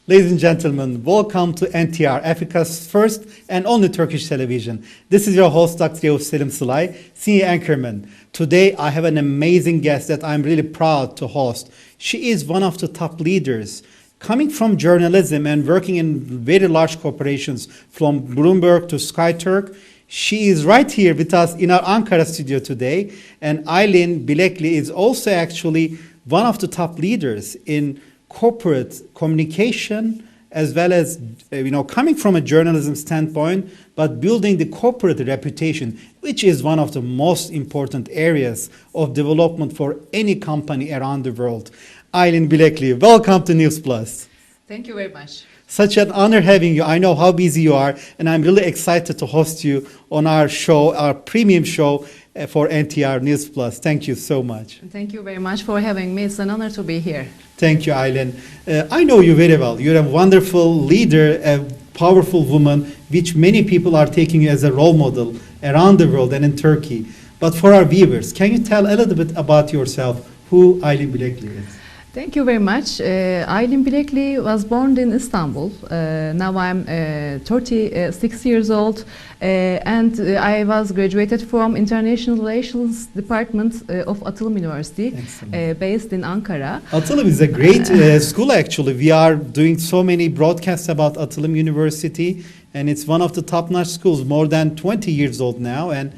Ladies and gentlemen, welcome to NTR, Africa's first and only Turkish television. This is your host, Dr. Selim Sılay, Senior Anchorman. Today, I have an amazing guest that I'm really proud to host. She is one of the top leaders, coming from journalism and working in very large corporations, from Bloomberg to SkyTurk. She is right here with us in our Ankara studio today. And AYLİN BİLEKLİ is also actually one of the top leaders in corporate communication, as well as coming from a journalism standpoint, but building the corporate reputation, which is one of the most important areas of development for any company around the world. AYLİN BİLEKLİ, welcome to News Plus. Thank you very much. Such an honor having you. I know how busy you are, and I'm really excited to host you on our show, our premium show for NTR News Plus. Thank you so much. Thank you very much for having me. It's an honor to be here. Thank you, AYLİN. I know you very well. You're a wonderful leader, a powerful woman, which many people are taking you as a role model around the world and in Turkey. But for our viewers, can you tell a little bit about yourself, who AYLİN BİLEKLİ is? Thank you very much. AYLİN BİLEKLİ was born in Istanbul. Now I'm 36 years old, and I was graduated from International Relations Department of Atılım University, based in Ankara. Atılım is a great school actually. We are doing so many broadcasts about Atılım University, and it's one of the top-notch schools, more than 20 years old now, and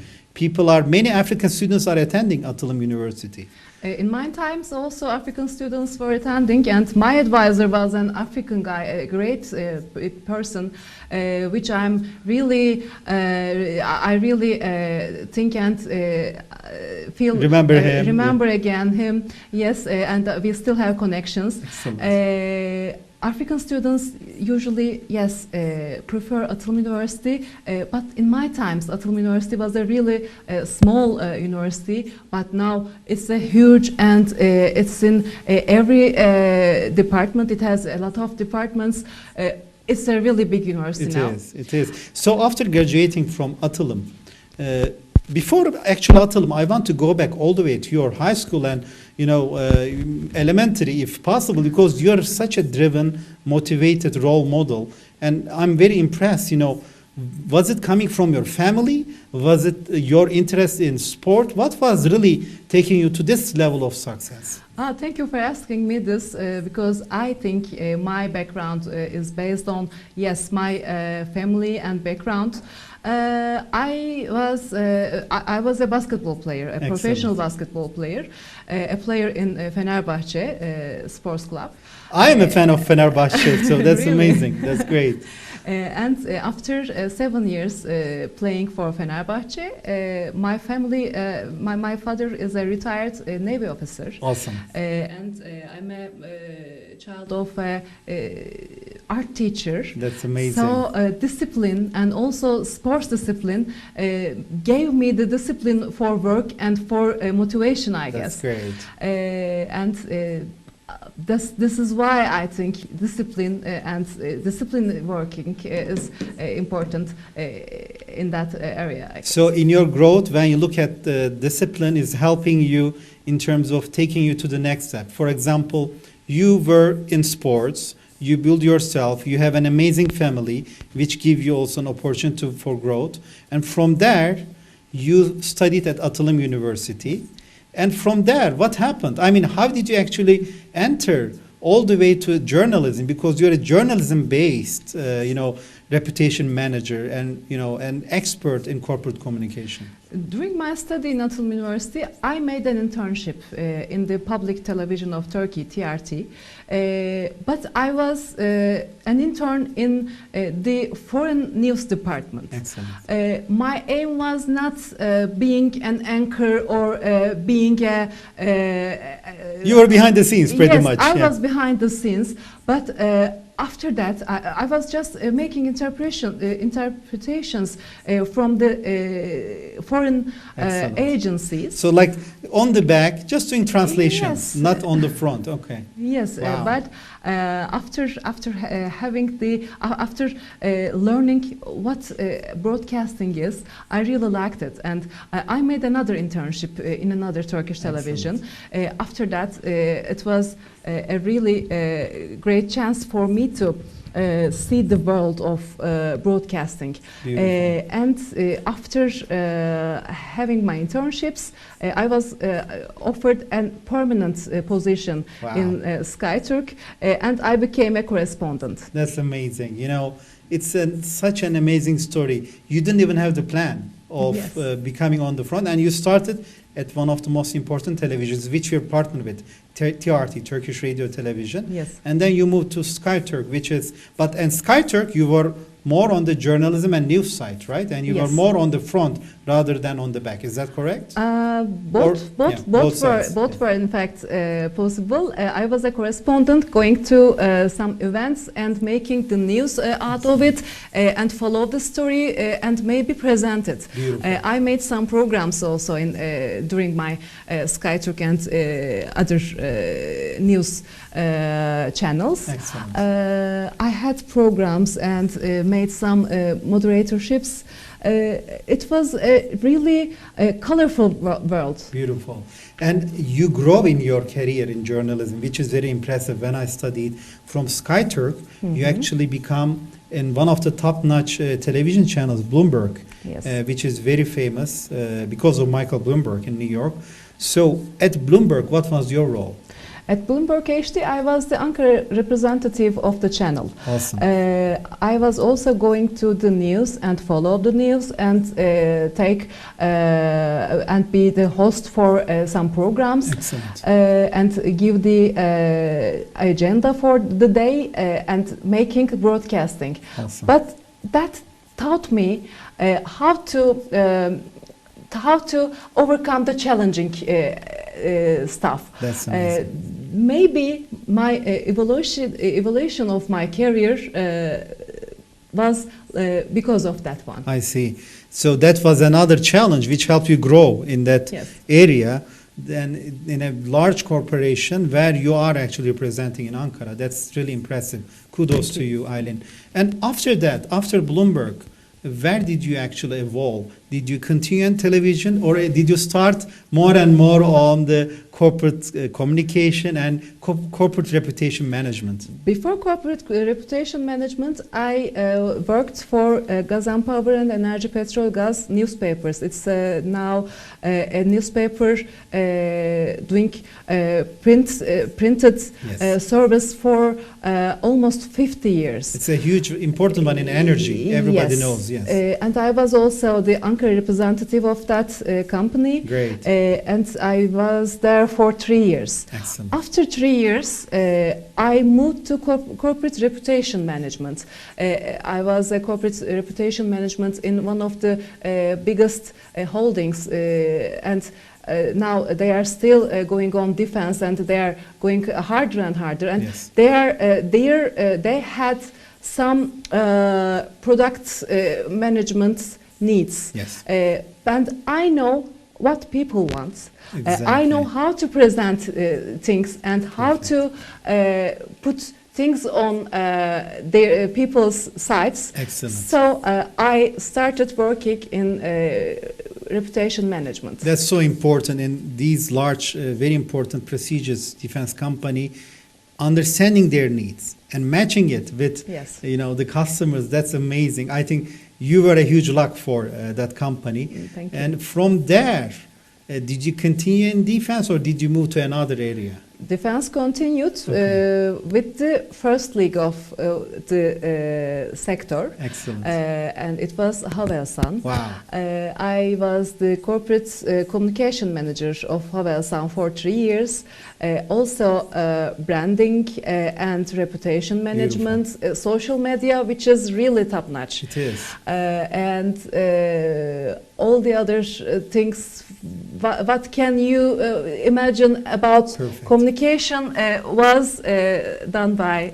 many African students are attending Atılım University. In my times, also African students were attending, and my advisor was an African guy, a great person, which I'm really, I really think and feel. Remember him. Remember again him, yes, and we still have connections. African students usually, yes, prefer Atılım University, but in my times, Atılım University was a really small university, but now it's a huge, and it's in every department. It has a lot of departments. It's a really big university now. It is. So after graduating from Atılım, before actual Atılım, I want to go back all the way to your high school and elementary, if possible, because you're such a driven, motivated role model, and I'm very impressed. Was it coming from your family? Was it your interest in sport? What was really taking you to this level of success? Thank you for asking me this, because I think my background is based on, yes, my family and background. I was a basketball player, a professional basketball player, a player in Fenerbahçe sports club. I am a fan of Fenerbahçe, so that's really? Amazing. That's great. And after 7 years playing for Fenerbahçe, my family, my father is a retired Navy officer. Awesome. And I'm a child of a art teacher. That's amazing. So discipline and also sports discipline gave me the discipline for work and for motivation, I guess. That's great. And this is why I think discipline and discipline working is important in that area. So in your growth, when you look at the discipline is helping you in terms of taking you to the next step. For example, you were in sports, you build yourself, you have an amazing family, which give you also an opportunity for growth. And from there, you studied at Atılım University. And from there, what happened? I mean, how did you actually enter all the way to journalism? Because you're a journalism-based, reputation manager and, an expert in corporate communication. During my study in Atılım University, I made an internship in the public television of Turkey, TRT. But I was an intern in the foreign news department. Excellent. My aim was not being an anchor or being a... You were behind the scenes pretty much. Yes, I was behind the scenes, but after that, I was just making interpretations from the foreign agencies. So like on the back, just doing translations, yes. Not on the front. Okay. Yes, wow. But after learning what broadcasting is, I really liked it, and I made another internship in another Turkish television. After that, it was a really great chance for me to see the world of broadcasting. And after having my internships, I was offered a permanent position in SkyTürk, and I became a correspondent. That's amazing. You know, it's such an amazing story. You didn't even have the plan of becoming on the front, and you started at one of the most important televisions, which you're partnered with, TRT, Turkish Radio Television. Yes. And then you moved to SkyTürk, which is, but in SkyTürk you were more on the journalism and news side, right? And you were more on the front rather than on the back. Is that correct? Both were in fact possible. I was a correspondent going to some events and making the news out of it and follow the story and maybe present it. I made some programs also in during my SkyTürk and other news channels. I had programs and made some moderatorships. It was a really colorful world. Beautiful. And you grow in your career in journalism, which is very impressive. When I studied from SkyTürk, you actually become in one of the top-notch television channels, Bloomberg, which is very famous because of Michael Bloomberg in New York. So at Bloomberg, what was your role? At Bloomberg HD, I was the anchor representative of the channel. Awesome. I was also going to the news and follow the news and take and be the host for some programs. Excellent. And give the agenda for the day and making broadcasting. Awesome. But that taught me how to overcome the challenging stuff. That's amazing. Maybe my evolution of my career was because of that one. I see. So that was another challenge which helped you grow in that area. Then in a large corporation where you are actually representing in Ankara. That's really impressive. Kudos to you, AYLİN. And after that, after Bloomberg, where did you actually evolve? Did you continue on television, or did you start more and more on the corporate communication and corporate reputation management? Before corporate reputation management, I worked for Gaz Power and Ntr Petrol Gaz newspapers. It's now a newspaper doing printed service for almost 50 years. It's a huge, important one in energy. Everybody knows, yes. And I was also the anchor representative of that company. Great. And I was there for 3 years. Excellent. After 3 years, I moved to corporate reputation management. I was a corporate reputation management in one of the biggest holdings, and now they are still going on defense, and they are going harder and harder. And they had some product management needs. Yes. And I know what people want. Exactly. I know how to present things and how to put things on their people's sites. Excellent. So I started working in reputation management. That's so important in these large, very important prestigious defense company, understanding their needs and matching it with the customers. That's amazing. I think you were a huge luck for that company. Thank you. And from there, did you continue in defense, or did you move to another area? Defense continued with the first league of the sector. Excellent. And it was Havelsan. Wow. I was the corporate communication manager of Havelsan for 3 years. Also branding and reputation management, social media, which is really top-notch. It is. And all the other things, what can you imagine about communication was done by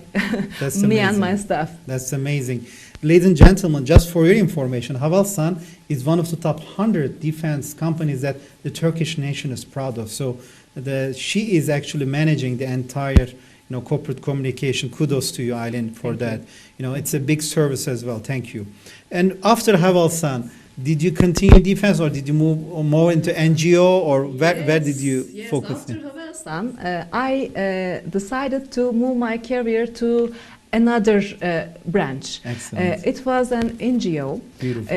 me and my staff. That's amazing. Ladies and gentlemen, just for your information, Havelsan is one of the top 100 defense companies that the Turkish nation is proud of. So she is actually managing the entire corporate communication. Kudos to you, AYLİN, for that. It's a big service as well. Thank you. And after Havelsan, did you continue defense, or did you move more into NGO, or where did you focus? After Havelsan, 2000, I decided to move my career to another branch. Excellent. It was an NGO. Beautiful.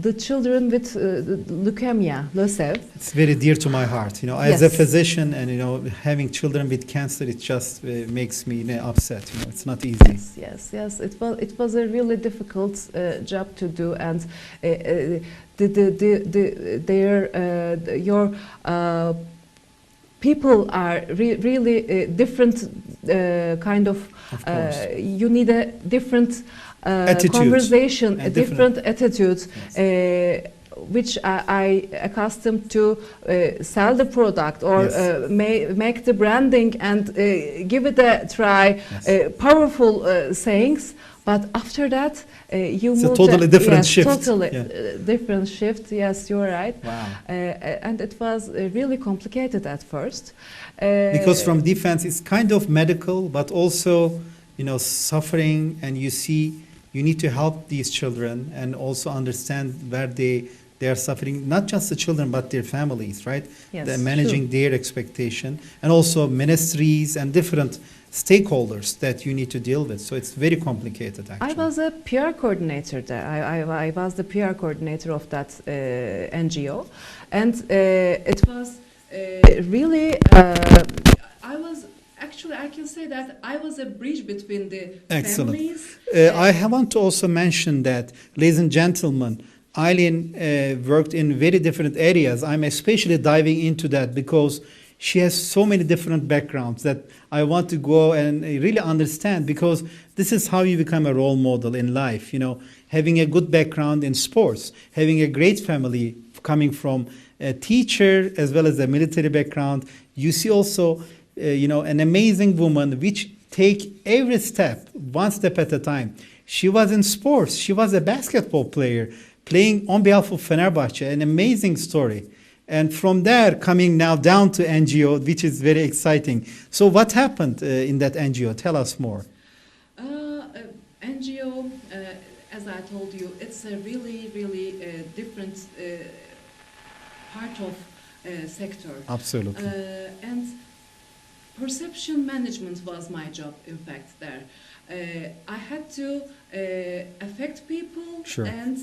The children with leukemia, LÖSEV. It's very dear to my heart. You know, as a Yes. physician, and you know, having children with cancer, it just makes me upset. You know, it's not easy. Yes. It was a really difficult job to do, and your people are really different kind of. Of course. You need a different Attitude. conversation, A a different- different attitude. Which I accustomed to sell the product or Yes. make the branding and give it a try. Yes. Powerful sayings, but after that you It's a move totally different yes, shift. Totally Yeah. different shift. Yes, you're right. Wow. And it was really complicated at first. Because from defense, it's kind of medical, but also, you know, suffering, and you see, you need to help these children and also understand where they are suffering, not just the children, but their families, right? Yes, They're managing their expectation, and also ministries and different stakeholders that you need to deal with. So it's very complicated, actually. I was a PR coordinator there. I was the PR coordinator of that NGO, and it was really. I was actually, I can say that I was a bridge between the Excellent. families. I want to also mention that, ladies and gentlemen, AYLİN worked in very different areas. I'm especially diving into that because she has so many different backgrounds that I want to go and really understand, because this is how you become a role model in life. You know, having a good background in sports, having a great family coming from a teacher as well as a military background. You see also, you know, an amazing woman which take every step, one step at a time. She was in sports. She was a basketball player playing on behalf of Fenerbahçe, an amazing story. And from there, coming now down to NGO, which is very exciting. So what happened in that NGO? Tell us more. NGO, as I told you, it's a really, really different part of sector. Absolutely. And perception management was my job, in fact, there. I had to affect people Sure. and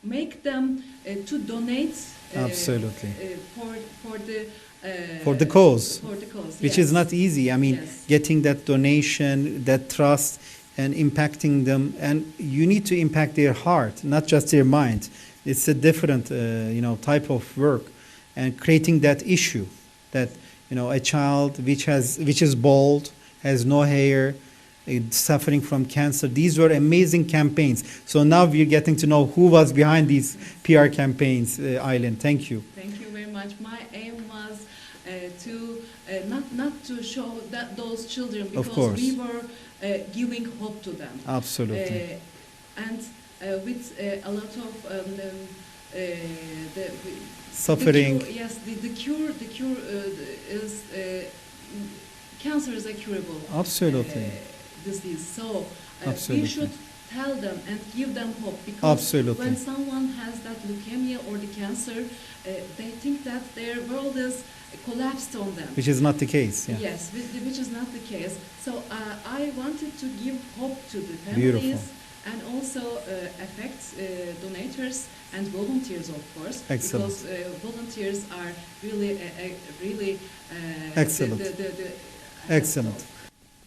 make them to donate Absolutely. for the For the cause, for the cause, which yes. is not easy. I mean, Yes. getting that donation, that trust, and impacting them. And you need to impact their heart, not just their mind. It's a different, you know, type of work. And creating that issue that, you know, a child which is bald, has no hair, suffering from cancer. These were amazing campaigns. So now we're getting to know who was behind these PR campaigns, AYLİN. Thank you. Thank you very much. My aim was to not to show that those children, because course. we were giving hope to them. Absolutely. And with a lot of the Suffering. The cure, yes, the cure is cancer is a curable Absolutely. disease. So Absolutely. we should tell them and give them hope, because Absolutely. when someone has that leukemia or the cancer, they think that their world is collapsed on them. Which is not the case. Yeah. Yes, which is not the case. So I wanted to give hope to the families. Beautiful. And also affect donators and volunteers, of course. Excellent. Because volunteers are really, really Excellent. the Excellent.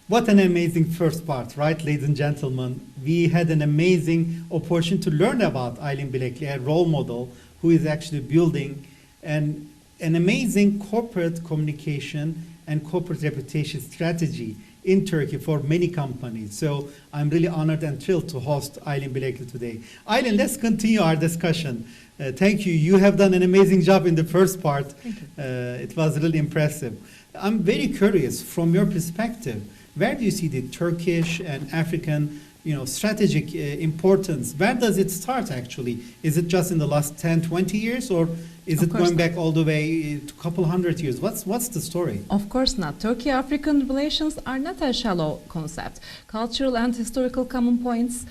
What an amazing first part, right, ladies and gentlemen? We had an amazing opportunity to learn about AYLİN BİLEKLİ, a role model who is actually building an amazing corporate communication and corporate reputation strategy in Turkey for many companies. So I'm really honored and thrilled to host AYLİN BİLEKLİ today. AYLİN, let's continue our discussion. Thank you. You have done an amazing job in the first part. Thank you. It was really impressive. I'm very curious, from your perspective, where do you see the Turkish and African, you know, strategic importance? Where does it start actually? Is it just in the last 10, 20 years, or Is it going back all the way to a couple hundred years? What's the story? Of course not. Turkey-African relations are not a shallow concept. Cultural and historical common points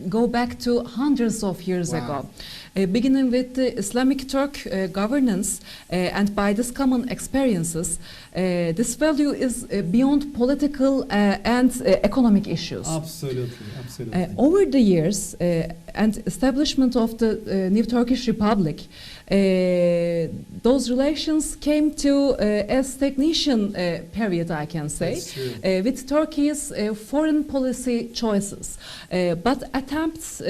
go back to hundreds of years ago. Beginning with the Islamic Turk governance, and by this common experiences, this value is beyond political and economic issues. Absolutely, absolutely. Over the years and establishment of the new Turkish Republic, those relations came to a stagnation period, I can say, with Turkey's foreign policy choices. But attempts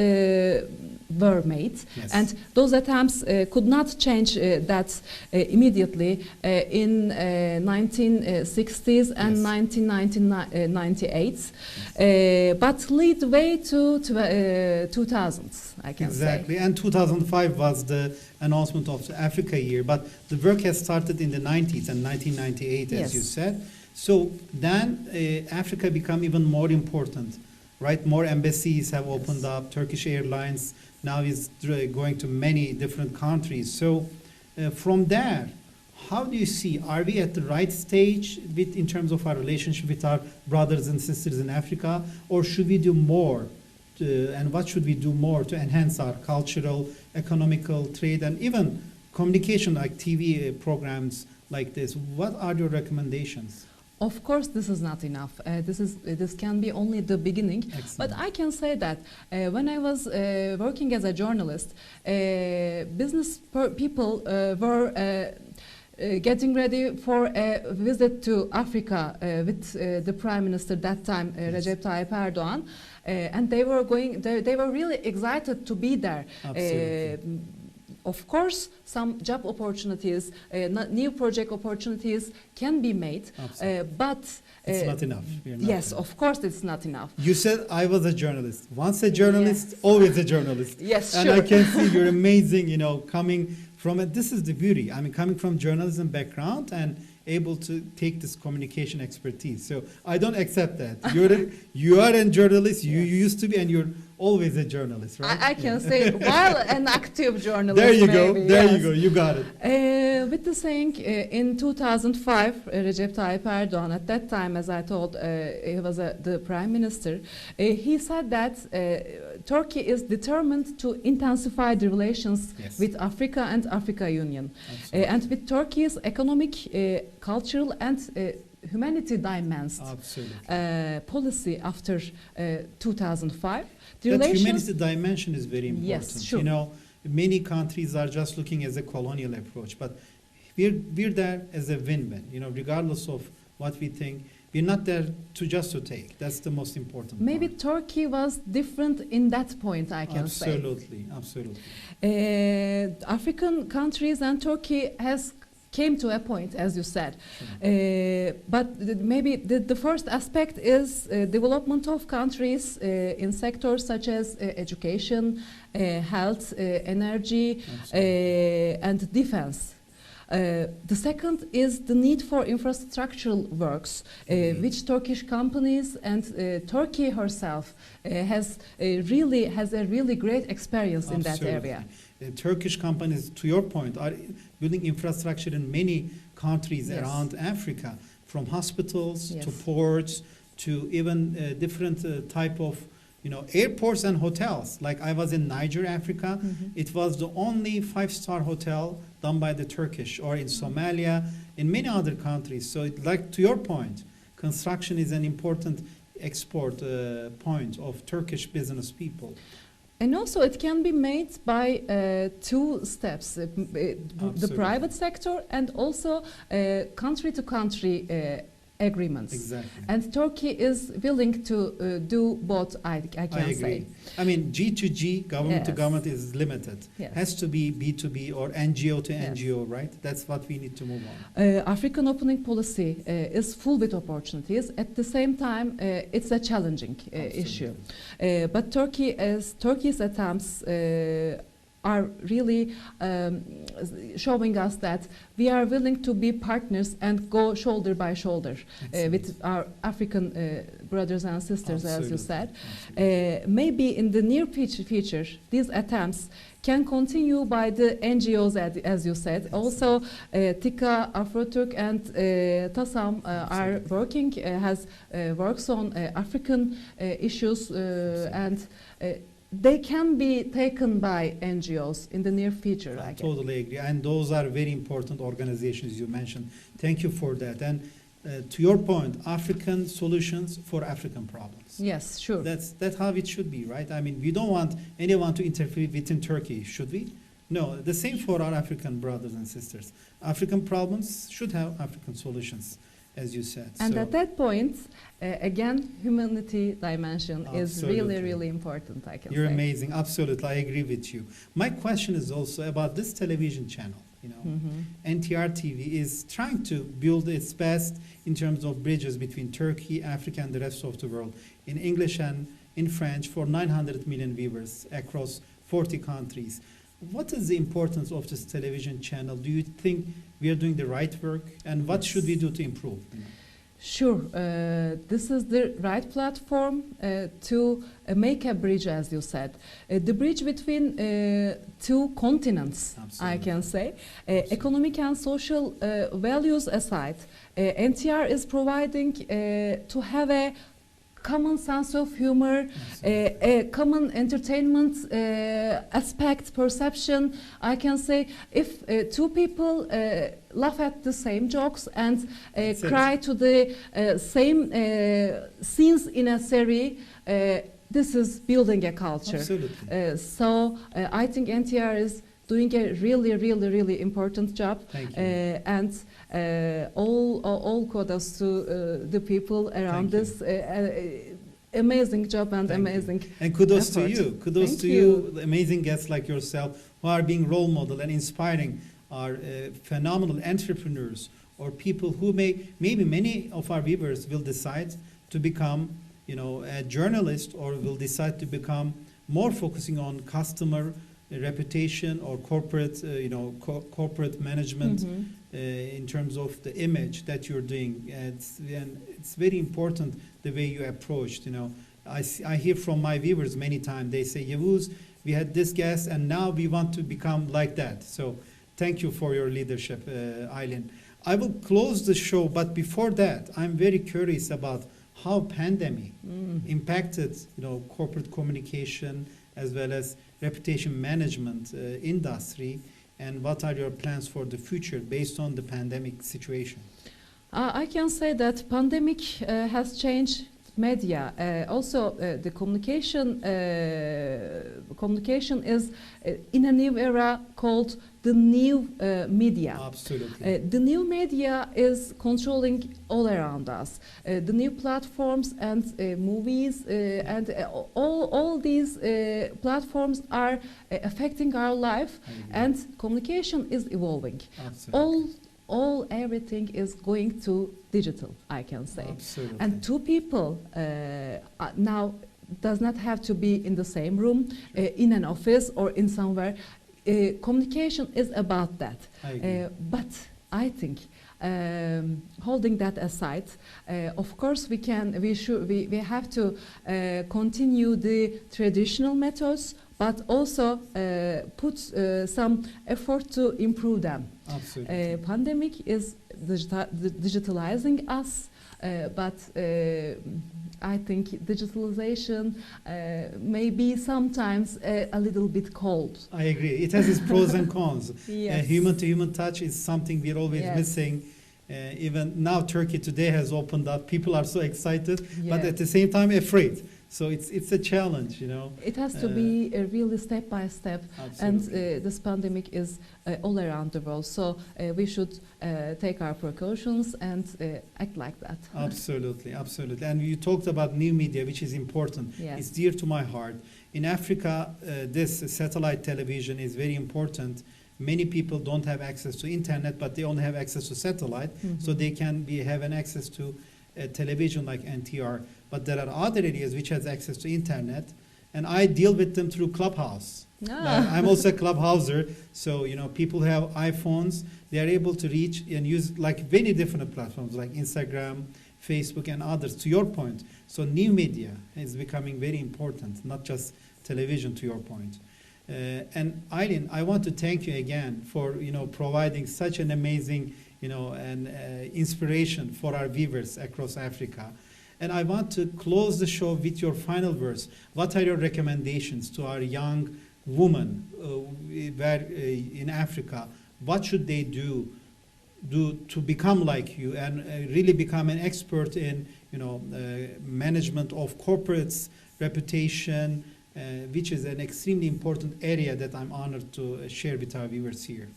were made, and those attempts could not change that immediately in 1960s and 1998, but lead the way to 2000s, I can say. Exactly, and 2005 was the announcement of the Africa year, but the work has started in the 90s and 1998, as you said. So then Africa became even more important, right? More embassies have opened up. Turkish Airlines now is going to many different countries. So from there, how do you see, are we at the right stage in terms of our relationship with our brothers and sisters in Africa, or should we do more? And what should we do more to enhance our cultural, economical, trade, and even communication, like TV programs like this? What are your recommendations? Of course, this is not enough. This can be only the beginning. Excellent. But I can say that when I was working as a journalist, business people were getting ready for a visit to Africa with the Prime Minister that time, Recep Tayyip Erdoğan, and they were going. They were really excited to be there. Absolutely. Of course, some job opportunities, new project opportunities can be made, but it's not enough. Yes, of course, it's not enough. You said I was a journalist. Once a journalist, always a journalist. Yes, and sure. I can see you're amazing. You know, coming from it. This is the beauty. I mean, coming from journalism background and able to take this communication expertise. So I don't accept that. You are a journalist. You used to be, and you're always a journalist, right? I can say while an active journalist. There you go. Maybe, there you go. You got it. With the saying, in 2005, Recep Tayyip Erdoğan, at that time, as I told, he was the prime minister, he said that Turkey is determined to intensify the relations with Africa and Africa Union. And with Turkey's economic, cultural and humanity dimensions policy after 2005. That humanity dimension is very important. Yes, sure. You know, many countries are just looking as a colonial approach, but we're there as a win-win. You know, regardless of what we think, we're not there to take. That's the most important Maybe part. Turkey was different in that point, I can say. Absolutely. African countries and Turkey came to a point, as you said. But maybe the first aspect is development of countries in sectors such as education, health, energy, and defense. The second is the need for infrastructural works, which Turkish companies and Turkey herself has a really great experience in that area. Turkish companies, to your point, are building infrastructure in many countries around Africa, from hospitals to ports to even different type of airports and hotels. Like I was in Niger, Africa. It was the only 5-star hotel done by the Turkish, or in Somalia, in many other countries. So like to your point, construction is an important export point of Turkish business people. And also it can be made by two steps, the private sector and also country-to-country agreements. Exactly. And Turkey is willing to do both, I can say. I mean, G2G, government to government, is limited. Has to be B2B or NGO to NGO, right? That's what we need to move on. African opening policy is full with opportunities. At the same time, it's a challenging issue. But Turkey's attempts are really showing us that we are willing to be partners and go shoulder by shoulder with our African brothers and sisters, as you said. Maybe in the near future, these attempts can continue by the NGOs, as you said. Also, TİKA, Afrotürk, and TASAM are working, works on African issues, and they can be taken by NGOs in the near future. I totally agree, and those are very important organizations you mentioned. Thank you for that. And to your point, African solutions for African problems. Yes, sure. That's how it should be, right? I mean, we don't want anyone to interfere within Turkey, should we? No, the same for our African brothers and sisters. African problems should have African solutions, as you said. And at that point, again, humanity dimension is really, really important, I can say. You're amazing. Absolutely, I agree with you. My question is also about this television channel. You know, Ntr TV is trying to build its best in terms of bridges between Turkey, Africa, and the rest of the world in English and in French for 900 million viewers across 40 countries. What is the importance of this television channel? Do you think we are doing the right work, and what should we do to improve? Sure, this is the right platform to make a bridge, as you said. The bridge between two continents, I can say. Economic and social values aside, NTR is providing to have a common sense of humor, a common entertainment aspect, perception. I can say if two people laugh at the same jokes and cry to the same scenes in a series, this is building a culture. Absolutely. So I think NTR is doing a really, really, really important job. Thank you. And all kudos to the people around this amazing job and amazing and kudos effort. to you. Kudos to you, amazing guests like yourself who are being role model and inspiring our phenomenal entrepreneurs or people who maybe many of our viewers will decide to become, you know, a journalist, or will decide to become more focusing on customer reputation or corporate, corporate management in terms of the image that you're doing. And it's very important the way you approached. You know, I hear from my viewers many times. They say, Yavuz, we had this guest, and now we want to become like that. So thank you for your leadership, AYLİN. I will close the show, but before that, I'm very curious about how pandemic impacted, corporate communication as well as reputation management industry, and what are your plans for the future based on the pandemic situation? I can say that pandemic has changed media. Also, the communication is in a new era called the new media. Absolutely. The new media is controlling all around us. The new platforms and movies and all these platforms are affecting our life, and communication is evolving. Absolutely. Everything is going to digital, I can say. Absolutely. And two people now does not have to be in the same room, in an office or in somewhere. Communication is about that. But I think holding that aside, of course we have to continue the traditional methods, but also put some effort to improve them. Absolutely. Pandemic is digitalizing us, but I think digitalization may be sometimes a little bit cold. I agree. It has its pros and cons. Yes. Human-to-human touch is something we're always missing. Even now, Turkey today has opened up. People are so excited, but at the same time afraid. So it's a challenge, It has to be really step by step, and this pandemic is all around the world. So we should take our precautions and act like that. Absolutely, absolutely. And you talked about new media, which is important. Yes. It's dear to my heart. In Africa, this satellite television is very important. Many people don't have access to internet, but they only have access to satellite, so they can have an access to a television like NTR. But there are other areas which has access to internet, and I deal with them through Clubhouse. I'm also a Clubhouser, so people who have iPhones, they are able to reach and use like many different platforms like Instagram, Facebook, and others. To your point, so new media is becoming very important, not just television. To your point, and AYLİN, I want to thank you again for providing such an amazing and inspiration for our viewers across Africa. And I want to close the show with your final words. What are your recommendations to our young women in Africa? What should they do to become like you and really become an expert in management of corporates, reputation, which is an extremely important area that I'm honored to share with our viewers here.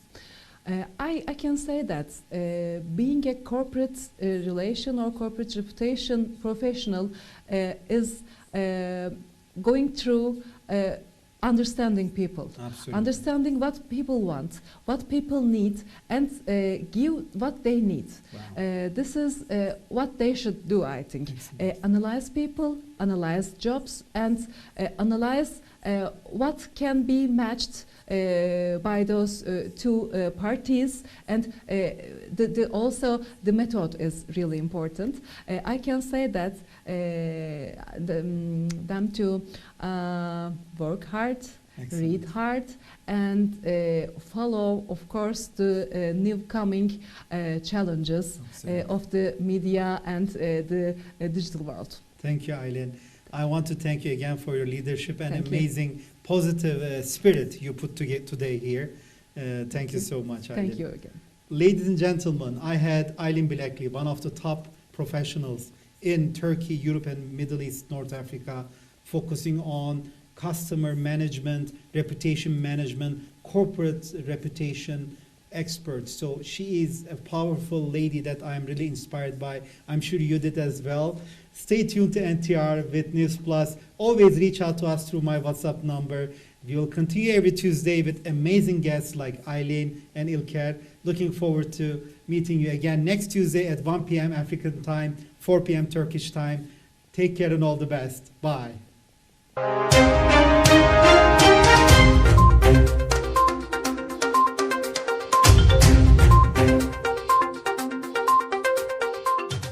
I can say that being a corporate relation or corporate reputation professional is going through understanding people, Absolutely. Understanding what people want, what people need, and give what they need. Wow. This is what they should do, I think. Analyze people, analyze jobs, and analyze what can be matched by those two parties, and also the method is really important. I can say that them to work hard, Excellent. read hard, and follow, of course, the new coming challenges of the media and the digital world. Thank you, AYLİN. I want to thank you again for your leadership and Thank amazing positive spirit you put today here. Thank you so much, AYLİN. Thank you again. Ladies and gentlemen, I had AYLİN BİLEKLİ, one of the top professionals in Turkey, Europe, and Middle East, North Africa, focusing on customer management, reputation management, corporate reputation expert. So she is a powerful lady that I'm really inspired by. I'm sure you did as well. Stay tuned to NTR with News Plus. Always reach out to us through my WhatsApp number. We will continue every Tuesday with amazing guests like AYLİN and İlker. Looking forward to meeting you again next Tuesday at 1 p.m. African time, 4 p.m. Turkish time. Take care and all the best. Bye.